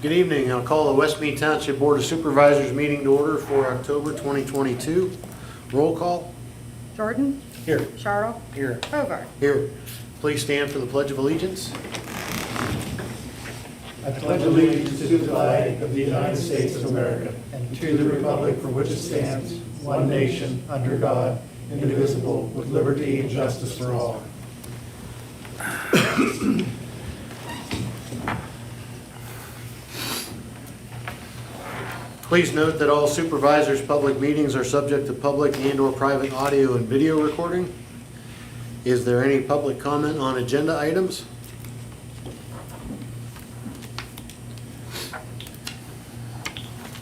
Good evening. I'll call the Westmead Township Board of Supervisors meeting to order for October 2022. Roll call. Jordan? Here. Charles? Here. Hobart? Here. Please stand for the Pledge of Allegiance. I pledge allegiance to the flag of the United States of America and to the republic for which it stands, one nation, under God, indivisible, with liberty and justice for all. Please note that all supervisors' public meetings are subject to public and/or private audio and video recording. Is there any public comment on agenda items?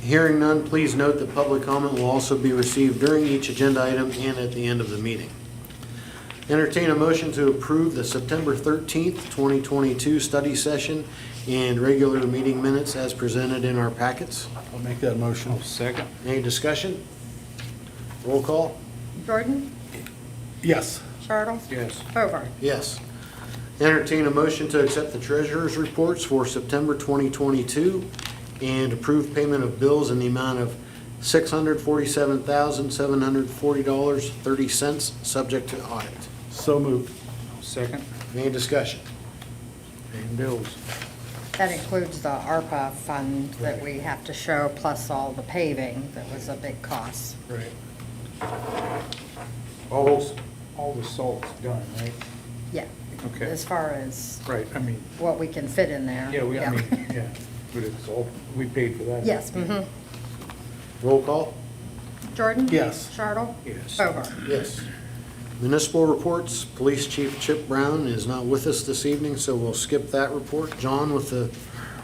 Hearing none, please note that public comment will also be received during each agenda item and at the end of the meeting. Entertain a motion to approve the September 13th, 2022 study session and regular meeting minutes as presented in our packets. I'll make that motion. Second. Any discussion? Roll call? Jordan? Yes. Charles? Yes. Hobart? Yes. Entertain a motion to accept the treasurer's reports for September 2022 and approve payment of bills in the amount of $647,740.30, subject to audit. So moved. Second. Any discussion? Paying bills. That includes the ARPA fund that we have to show, plus all the paving that was a big cost. Right. All the salt's done, right? Yeah. Okay. As far as Right, I mean, what we can fit in there. yeah, but it's all, we paid for that. Yes, mm-hmm. Roll call? Jordan? Yes. Charles? Yes. Hobart? Yes. Municipal reports. Police Chief Chip Brown is not with us this evening, so we'll skip that report. John with the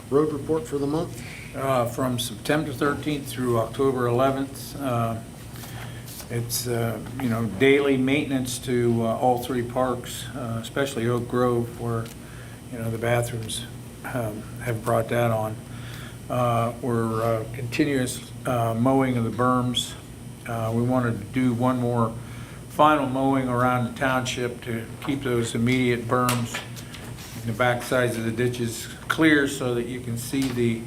road report for the month. From September 13th through October 11th, it's, daily maintenance to all three parks, especially Oak Grove, where, the bathrooms have brought that on. We're continuous mowing of the berms. We wanted to do one more final mowing around the township to keep those immediate berms and the back sides of the ditches clear so that you can see the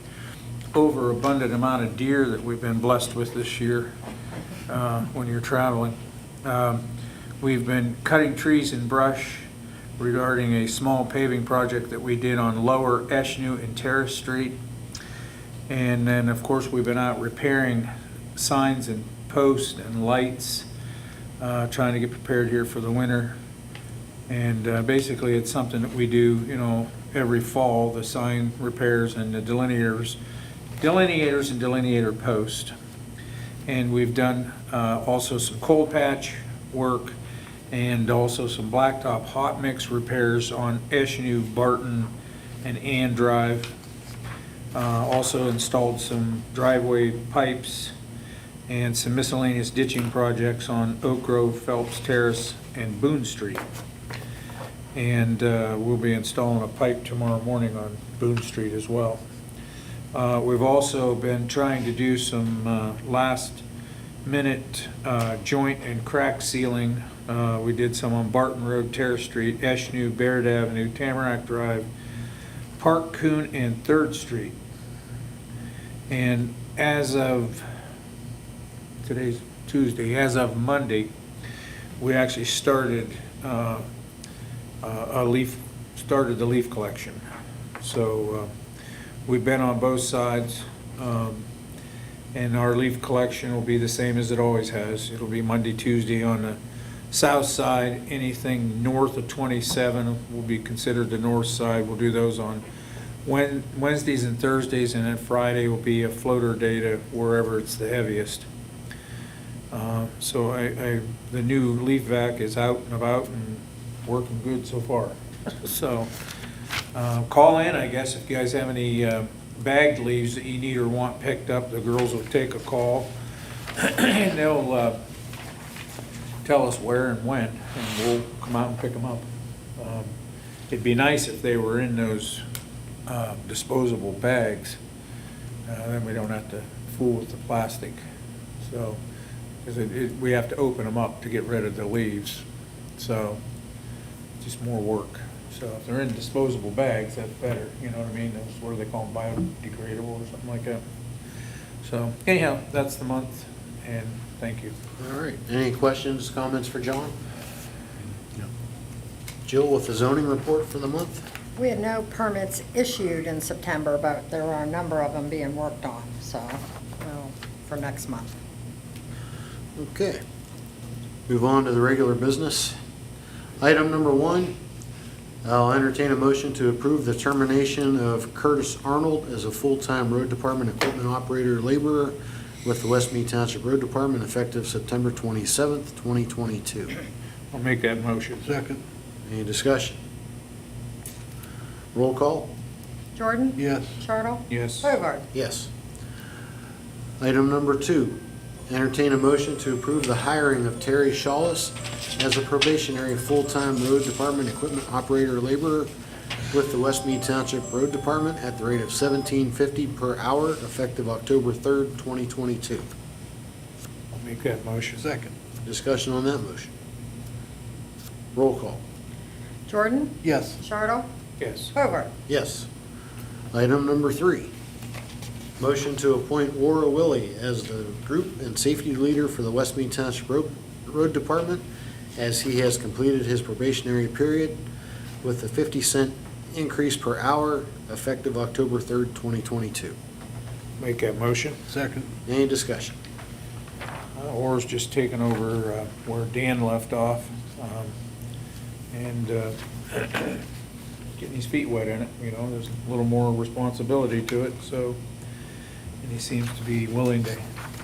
overabundant amount of deer that we've been blessed with this year when you're traveling. We've been cutting trees and brush regarding a small paving project that we did on Lower Eshnu and Terrace Street. And then, of course, we've been out repairing signs and posts and lights, trying to get prepared here for the winter. And basically, it's something that we do, every fall, the sign repairs and the delineators and delineator post. And we've done also some cold patch work and also some blacktop hot mix repairs on Eshnu, Barton, and Ann Drive. Also installed some driveway pipes and some miscellaneous ditching projects on Oak Grove, Phelps Terrace, and Boone Street. And we'll be installing a pipe tomorrow morning on Boone Street as well. We've also been trying to do some last minute joint and crack sealing. We did some on Barton Road, Terrace Street, Eshnu, Baird Avenue, Tamarack Drive, Park Coon, and 3rd Street. And as of, today's Tuesday, as of Monday, we actually started the leaf collection. So we've been on both sides, and our leaf collection will be the same as it always has. It'll be Monday, Tuesday on the south side. Anything north of 27 will be considered the north side. We'll do those on Wednesdays and Thursdays, and then Friday will be a floater day to wherever it's the heaviest. So the new leaf vac is out and about and working good so far. So call in, I guess, if you guys have any bagged leaves that you need or want picked up. The girls will take a call and they'll tell us where and when, and we'll come out and pick them up. It'd be nice if they were in those disposable bags. Then we don't have to fool with the plastic. So, because we have to open them up to get rid of the leaves. So, just more work. So if they're in disposable bags, that's better, you know what I mean? That's what do they call them, biodegradable or something like that. So anyhow, that's the month, and thank you. All right. Any questions, comments for John? Jill with the zoning report for the month? We had no permits issued in September, but there are a number of them being worked on, so, well, for next month. Okay. Move on to the regular business. Item number 1, I'll entertain a motion to approve the termination of Curtis Arnold as a full-time road department equipment operator laborer with the Westmead Township Road Department effective September 27th, 2022. I'll make that motion. Second. Any discussion? Roll call? Jordan? Yes. Chartle? Yes. Hobart? Yes. Item number 2, entertain a motion to approve the hiring of Terry Shawless as a probationary full-time road department equipment operator laborer with the Westmead Township Road Department at the rate of $17.50 per hour effective October 3rd, 2022. I'll make that motion. Second. Discussion on that motion. Roll call. Jordan? Yes. Chartle? Yes. Hobart? Yes. Item number 3, motion to appoint Laura Willie as the group and safety leader for the Westmead Township Road Department as he has completed his probationary period with a 50-cent increase per hour effective October 3rd, 2022. Make that motion. Second. Any discussion? Orr's just taken over where Dan left off, and getting his feet wet in it, you know, there's a little more responsibility to it, so, and he seems to be willing to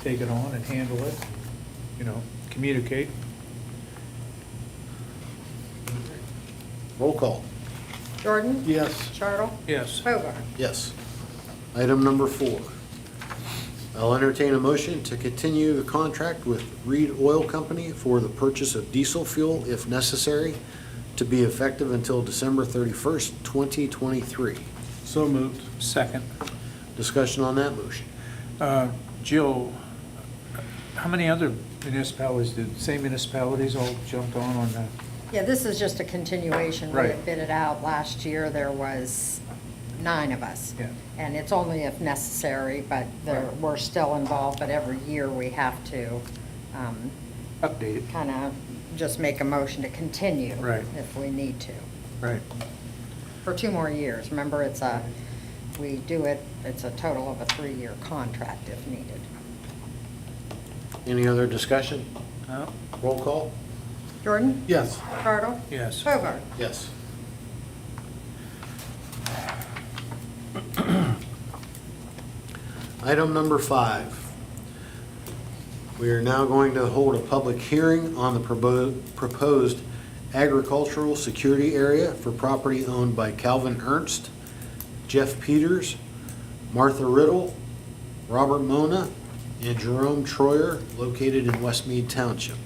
take it on and handle it, you know, communicate. Roll call. Jordan? Yes. Chartle? Yes. Hobart? Yes. Item number 4, I'll entertain a motion to continue the contract with Reed Oil Company for the purchase of diesel fuel if necessary to be effective until December 31st, 2023. So moved. Second. Discussion on that motion. Jill, how many other municipalities, did same municipalities all jumped on that? Yeah, this is just a continuation. We Right. had bid it out last year. There was 9 of us. Yeah. And it's only if necessary, but we're still involved, but every year we have to Updated. kind of just make a motion to continue. Right. If we need to, Right. for 2 more years. Remember, it's a total of a 3-year contract if needed. Any other discussion? No? Roll call? Jordan? Yes. Chartle? Yes. Hobart? Yes. Item number 5. We are now going to hold a public hearing on the proposed agricultural security area for property owned by Calvin Ernst, Jeff Peters, Martha Riddle, Robert Mona, and Jerome Troyer, located in Westmead Township.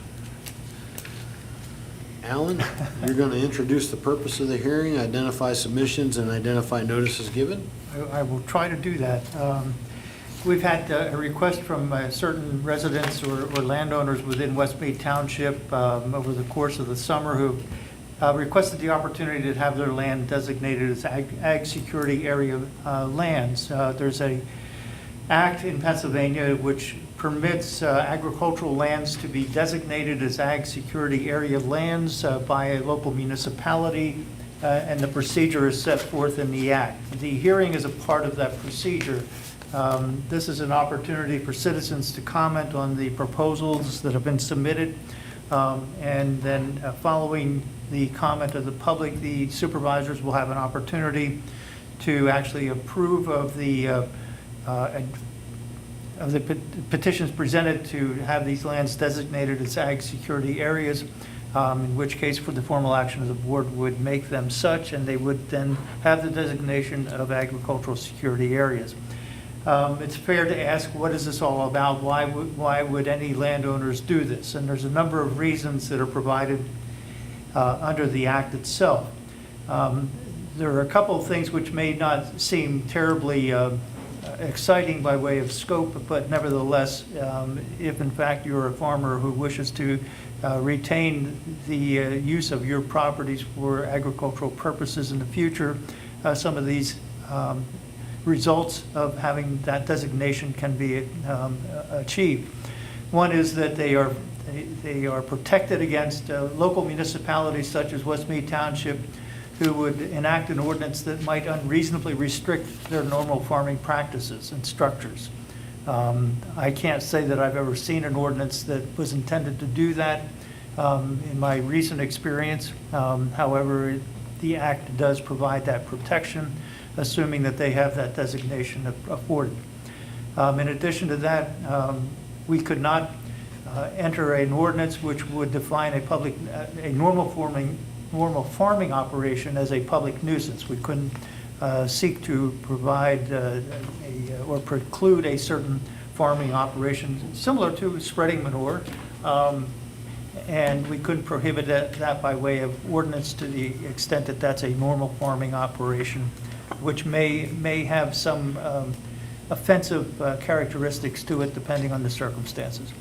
Alan, you're going to introduce the purpose of the hearing, identify submissions, and identify notices given. I will try to do that. We've had a request from certain residents or landowners within Westmead Township over the course of the summer who requested the opportunity to have their land designated as ag security area lands. There's a act in Pennsylvania which permits agricultural lands to be designated as ag security area lands by a local municipality, and the procedure is set forth in the act. The hearing is a part of that procedure. This is an opportunity for citizens to comment on the proposals that have been submitted, and then following the comment of the public, the supervisors will have an opportunity to actually approve of the petitions presented to have these lands designated as ag security areas, in which case for the formal action of the board would make them such, and they would then have the designation of agricultural security areas. It's fair to ask, what is this all about? Why would any landowners do this? And there's a number of reasons that are provided under the act itself. There are a couple of things which may not seem terribly exciting by way of scope, but nevertheless, if in fact you're a farmer who wishes to retain the use of your properties for agricultural purposes in the future, some of these results of having that designation can be achieved. One is that they are protected against local municipalities such as Westmead Township, who would enact an ordinance that might unreasonably restrict their normal farming practices and structures. I can't say that I've ever seen an ordinance that was intended to do that in my recent experience. However, the Act does provide that protection, assuming that they have that designation afforded. In addition to that, we could not enter an ordinance which would define a normal farming operation as a public nuisance. We couldn't seek to provide or preclude a certain farming operation similar to spreading manure, and we couldn't prohibit that by way of ordinance to the extent that that's a normal farming operation, which may have some offensive characteristics to it depending on the circumstances.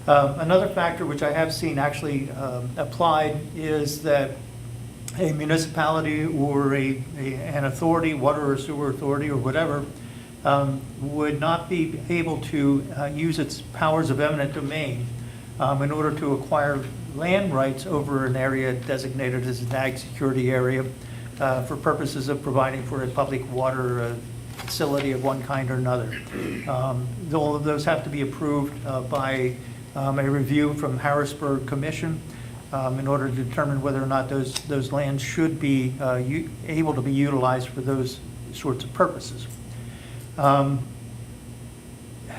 Another factor which I have seen actually applied is that a municipality or an authority, water or sewer authority or whatever, would not be able to use its powers of eminent domain in order to acquire land rights over an area designated as an ag security area for purposes of providing for a public water facility of one kind or another. All of those have to be approved by a review from Harrisburg Commission in order to determine whether or not those lands should be able to be utilized for those sorts of purposes.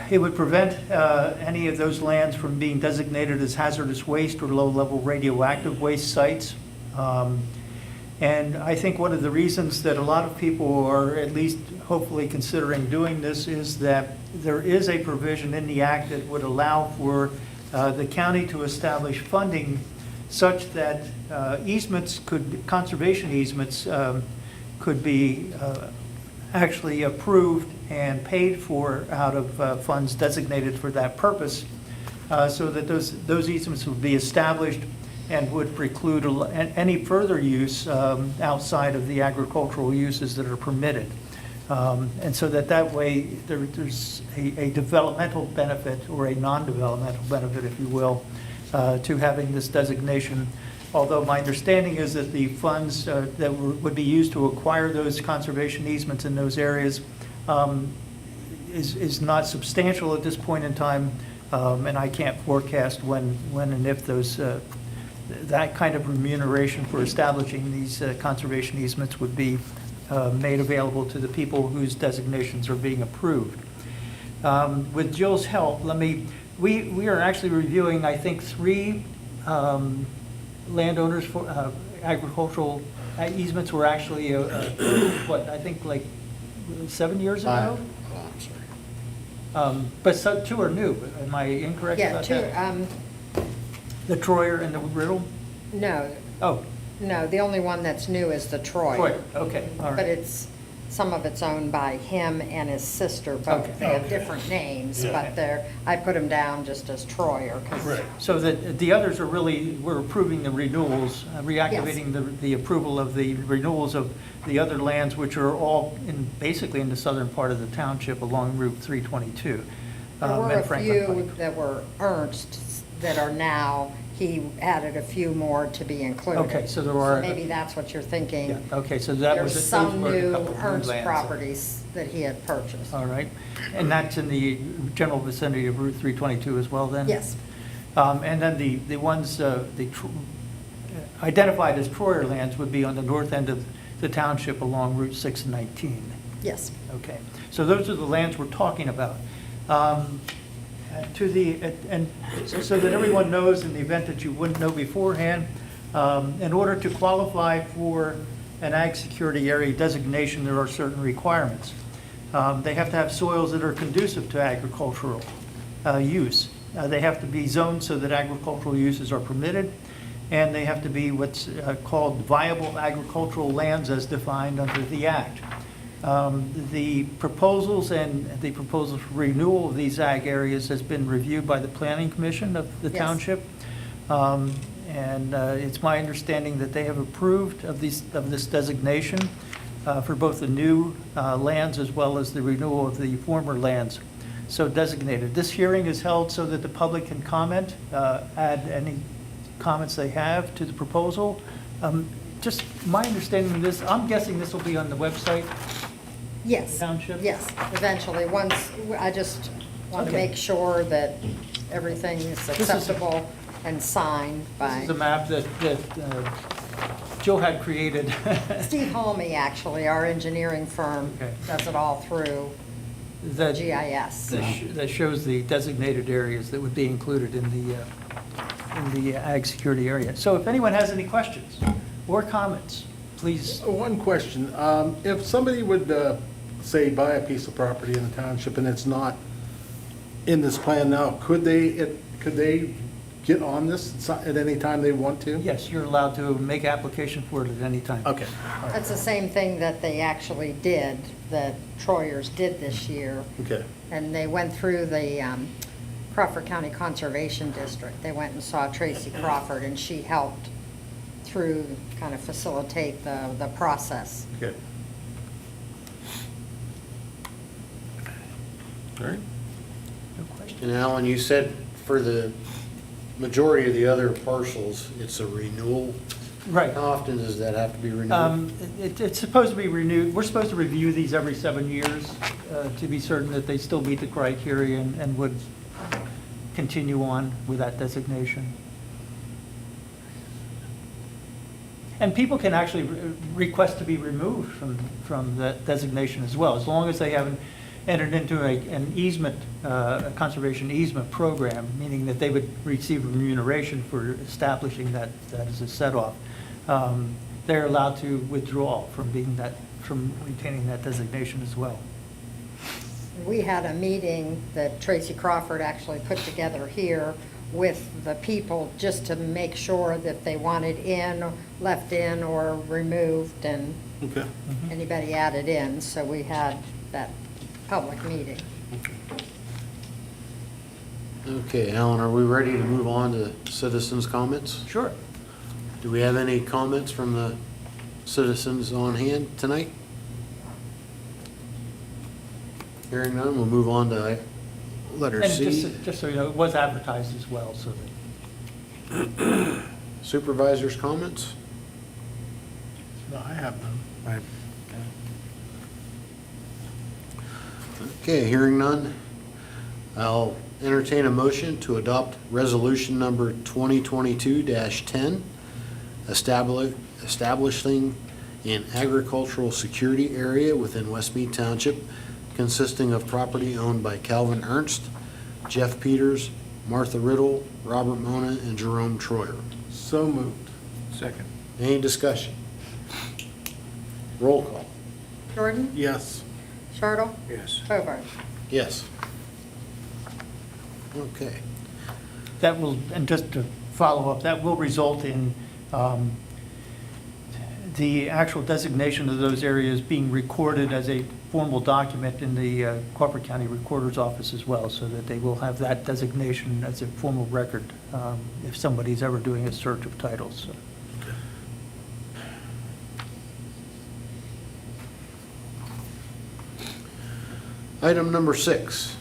It would prevent any of those lands from being designated as hazardous waste or low-level radioactive waste sites. And I think one of the reasons that a lot of people are at least hopefully considering doing this is that there is a provision in the Act that would allow for the county to establish funding such that conservation easements could be actually approved and paid for out of funds designated for that purpose, so that those easements would be established and would preclude any further use outside of the agricultural uses that are permitted. And so that way there's a developmental benefit or a non-developmental benefit, if you will, to having this designation. Although my understanding is that the funds that would be used to acquire those conservation easements in those areas is not substantial at this point in time, and I can't forecast when and if that kind of remuneration for establishing these conservation easements would be made available to the people whose designations are being approved. With Jill's help, we are actually reviewing, I think, 3 landowners for agricultural easements were actually what I think like 7 years ago. Oh, I'm sorry. But 2 are new. Am I incorrect Yeah, about two, that? The Troyer and the Riddle. no, Oh, the only one that's new is the Troy. Troyer. Okay, all But right. some of it's owned by him and his sister, both. Okay. They have different names, Yeah. but I put them down just as Troyer, because So that the others are we're approving the renewals, reactivating the approval of the renewals of the other lands, which are all basically in the southern part of the township along Route 322. there were and a Franklin few Pike. that were Ernst's that are now, he added a few more to be included. Okay, so there are- Maybe that's what you're thinking. Yeah, okay, so that was. There's those some were a new couple of new Ernst lands. properties that he had purchased. All right, and that's in the general vicinity of Route 322 as well then? Yes, And then the ones identified as Troyer lands would be on the north end of the township along Route 6 and 19. yes. Okay, so those are the lands we're talking about. So that everyone knows, in the event that you wouldn't know beforehand, in order to qualify for an ag security area designation, there are certain requirements. They have to have soils that are conducive to agricultural use. They have to be zoned so that agricultural uses are permitted, and they have to be what's called viable agricultural lands as defined under the Act. The proposals and the proposal for renewal of these ag areas has been reviewed by the Planning Commission of the Yes. township. And it's my understanding that they have approved of this designation for both the new lands as well as the renewal of the former lands so designated. This hearing is held so that the public can comment, add any comments they have to the proposal. Just my understanding of this, I'm guessing this will be on the website. Yes. Township? Yes, eventually, once, I just want to Okay. make sure that everything is is- acceptable and signed This by is a map that Joe had created. Steve Halmy, actually, our engineering firm, Okay. does it all through that- GIS. That shows the designated areas that would be included in the ag security area. So if anyone has any questions or comments, please. One question. If somebody would, say, buy a piece of property in the township and it's not in this plan now, could they get on this at any time they want to? Yes, you're allowed to make application for it at any time. Okay. All right. That's the same thing that they actually did, that Troyers did this year. Okay. And they went through the Crawford County Conservation District. They went and saw Tracy Crawford, and she helped through, kind of facilitate the process. Okay. All right. No question. And Alan, you said for the majority of the other parcels, it's a renewal. Right. How often does that have to be renewed? It's supposed to be renewed. We're supposed to review these every 7 years to be certain that they still meet the criteria and would continue on with that designation. And people can actually request to be removed from that designation as well, as long as they haven't entered into an easement, a conservation easement program, meaning that they would receive remuneration for establishing that as a set-off. They're allowed to withdraw from retaining that designation as well. We had a meeting that Tracy Crawford actually put together here with the people, just to make sure that they wanted in, left in, or removed, and Okay. anybody added in. So we had that public meeting. Okay, Alan, are we ready to move on to citizens' comments? Sure. Do we have any comments from the citizens on hand tonight? Hearing none, we'll move on to letter And C. just so you know, it was advertised as well, so that. Supervisors' comments? No, I have none. Okay, hearing none, I'll entertain a motion to adopt resolution number 2022-10, establishing an agricultural security area within Westmead Township consisting of property owned by Calvin Ernst, Jeff Peters, Martha Riddle, Robert Mona, and Jerome Troyer. So moved. Second. Any discussion? Roll call. Jordan? Yes. Shardle? Yes. Hobart? Yes. Okay. That will, and just to follow up, that will result in the actual designation of those areas being recorded as a formal document in the Crawford County Recorder's Office as well, so that they will have that designation as a formal record if somebody's ever doing a search of titles. So. Item number 6.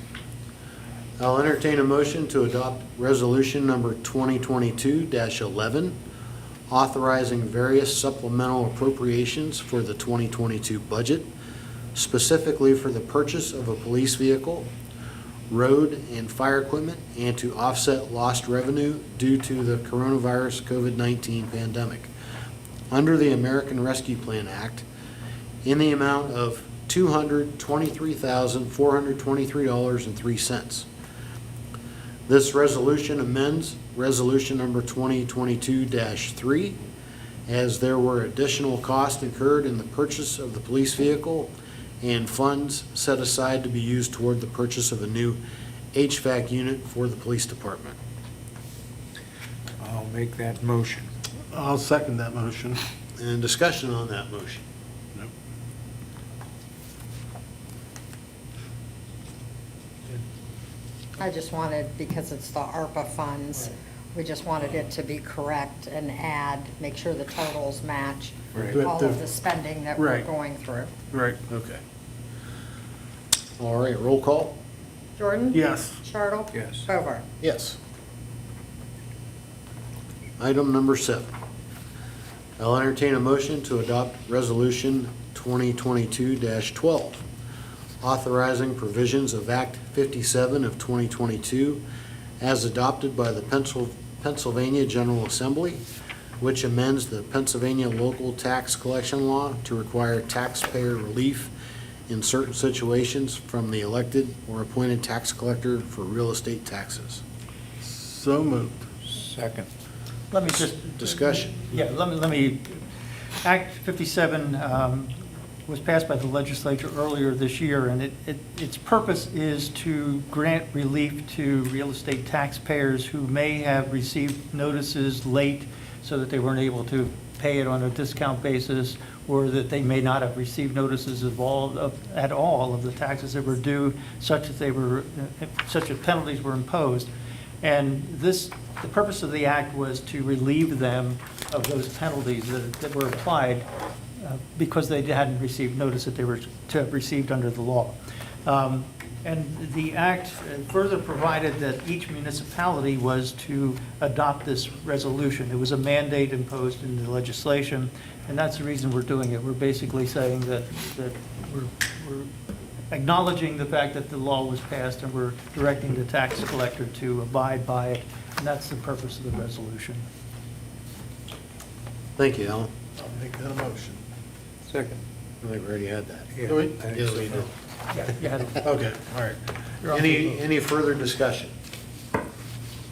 I'll entertain a motion to adopt resolution number 2022-11, authorizing various supplemental appropriations for the 2022 budget, specifically for the purchase of a police vehicle, road and fire equipment, and to offset lost revenue due to the coronavirus COVID-19 pandemic under the American Rescue Plan Act in the amount of $223,423.03. This resolution amends resolution number 2022-3, as there were additional costs incurred in the purchase of the police vehicle and funds set aside to be used toward the purchase of a new HVAC unit for the police department. I'll make that motion. I'll second that motion. And discussion on that motion. Nope. I just wanted, because it's the ARPA funds, we just wanted it to be correct and add, make sure the totals match Right. all of the spending that we're Right. going through. Right. Okay. All right, roll call? Jordan? Yes. Chartle? Yes. Bovar? Yes. Item number 7. I'll entertain a motion to adopt Resolution 2022-12, authorizing provisions of Act 57 of 2022 as adopted by the Pennsylvania General Assembly, which amends the Pennsylvania local tax collection law to require taxpayer relief in certain situations from the elected or appointed tax collector for real estate taxes. So moved. Second. Let me just. Discussion. Yeah, let me, Act 57 was passed by the legislature earlier this year, and its purpose is to grant relief to real estate taxpayers who may have received notices late so that they weren't able to pay it on a discount basis, or that they may not have received notices at all of the taxes that were due, such that penalties were imposed. And the purpose of the act was to relieve them of those penalties that were applied because they hadn't received notice that they were to have received under the law. And the act further provided that each municipality was to adopt this resolution. It was a mandate imposed in the legislation, and that's the reason we're doing it. We're basically saying that we're acknowledging the fact that the law was passed, and we're directing the tax collector to abide by it, and that's the purpose of the resolution. Thank you, Alan. I'll make that a motion. Second. I think we already had that. Yeah, Do we? I think Yes, so. we did. Yeah, you had it. Okay, all right. You're on. Any further discussion?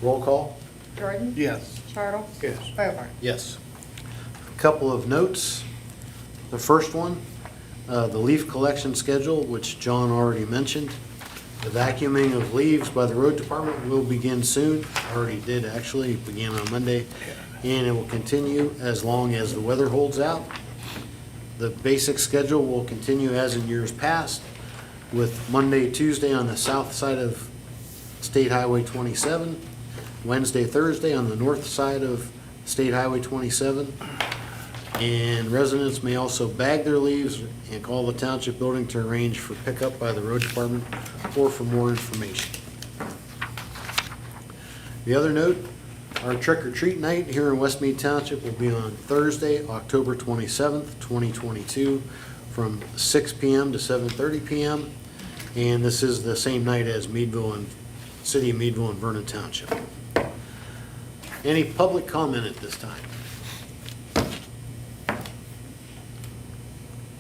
Roll call? Jordan? Yes. Chartle? Yes. Bovar? Yes. A couple of notes. The first one, the leaf collection schedule, which John already mentioned. The vacuuming of leaves by the road department will begin soon. Already did, actually, began on Monday. And it will continue as long as the weather holds out. The basic schedule will continue as in years past, with Monday, Tuesday on the south side of State Highway 27, Wednesday, Thursday on the north side of State Highway 27. And residents may also bag their leaves and call the township building to arrange for pickup by the road department or for more information. The other note, our trick or treat night here in Westmead Township will be on Thursday, October 27th, 2022, from 6 p.m. to 7:30 p.m. And this is the same night as Meadville and City of Meadville and Vernon Township. Any public comment at this time?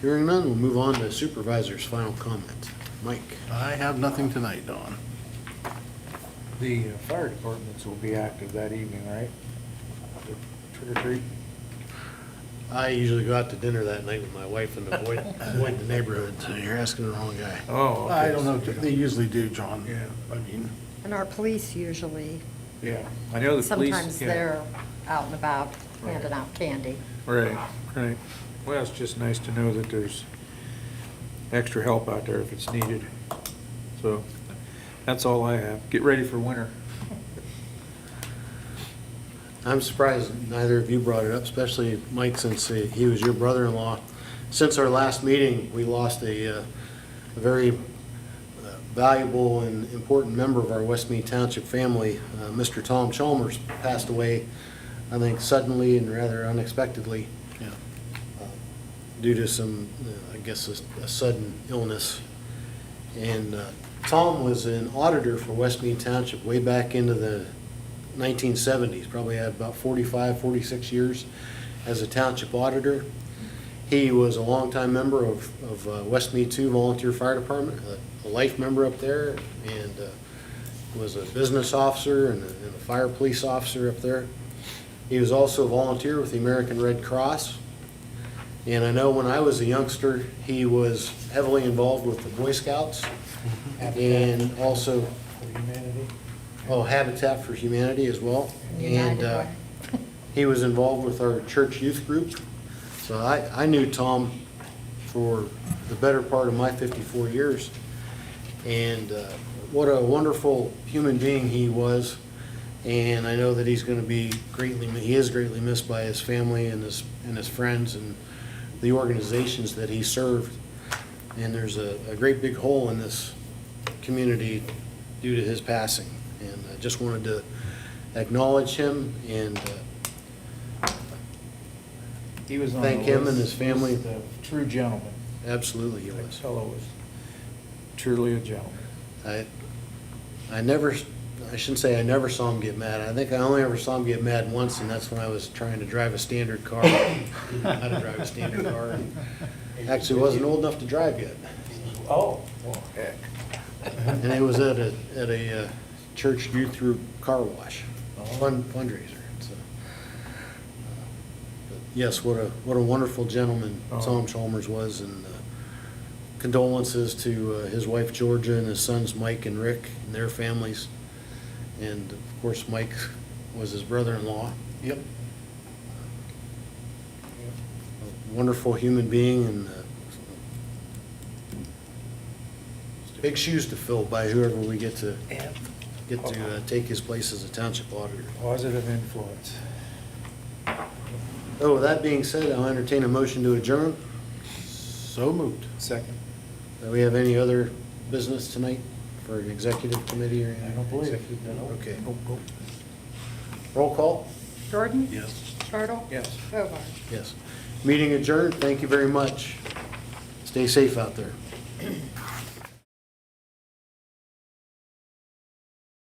Hearing none, we'll move on to supervisor's final comment. Mike? I have nothing tonight, Dawn. The fire departments will be active that evening, right? Trick or treat? I usually go out to dinner that night with my wife and avoid the neighborhood, so you're asking the wrong guy. Oh, okay. I don't know, they usually do, John. Yeah. I mean, And our police usually, Yeah, I know the police. sometimes yeah. they're out and about handing out candy. Right, right. Well, it's just nice to know that there's extra help out there if it's needed. So, that's all I have. Get ready for winter. I'm surprised neither of you brought it up, especially Mike, since he was your brother-in-law. Since our last meeting, we lost a very valuable and important member of our Westmead Township family. Mr. Tom Chalmers passed away, I think suddenly and rather unexpectedly, yeah. due to some, I guess, a sudden illness. And Tom was an auditor for Westmead Township way back into the 1970s, probably had about 45, 46 years as a township auditor. He was a longtime member of Westmead 2 Volunteer Fire Department, a life member up there, and was a business officer and a fire police officer up there. He was also a volunteer with the American Red Cross. And I know when I was a youngster, he was heavily involved with the Boy Scouts and also For humanity. Habitat for Humanity as well. United And Way. he was involved with our church youth group. So I knew Tom for the better part of my 54 years. And what a wonderful human being he was. And I know that he is greatly missed by his family and his friends and the organizations that he served. And there's a great big hole in this community due to his passing. And I just wanted to acknowledge him and He was on thank the him and list. his family. He was a true gentleman. Absolutely he That was. fellow was truly a gentleman. I shouldn't say I never saw him get mad. I think I only ever saw him get mad once, and that's when I was trying to drive a standard car. Didn't know how to drive a standard car. And actually wasn't old enough to drive yet. Oh, well, heck. And it was at a church youth group car wash, fundraiser. So, but yes, what a wonderful gentleman Tom Chalmers was, and condolences to his wife Georgia and his sons Mike and Rick and their families. And of course, Mike was his brother-in-law. Yep. A wonderful human being, and big shoes to fill by whoever we get to take his place as a township auditor. Positive influence. Oh, with that being said, I'll entertain a motion to adjourn. So moved. Second. Do we have any other business tonight for an executive committee or anything? I don't believe. Okay. Nope, nope. Roll call? Jordan? Yes. Turtle? Yes. Hobart? Yes. Meeting adjourned. Thank you very much. Stay safe out there.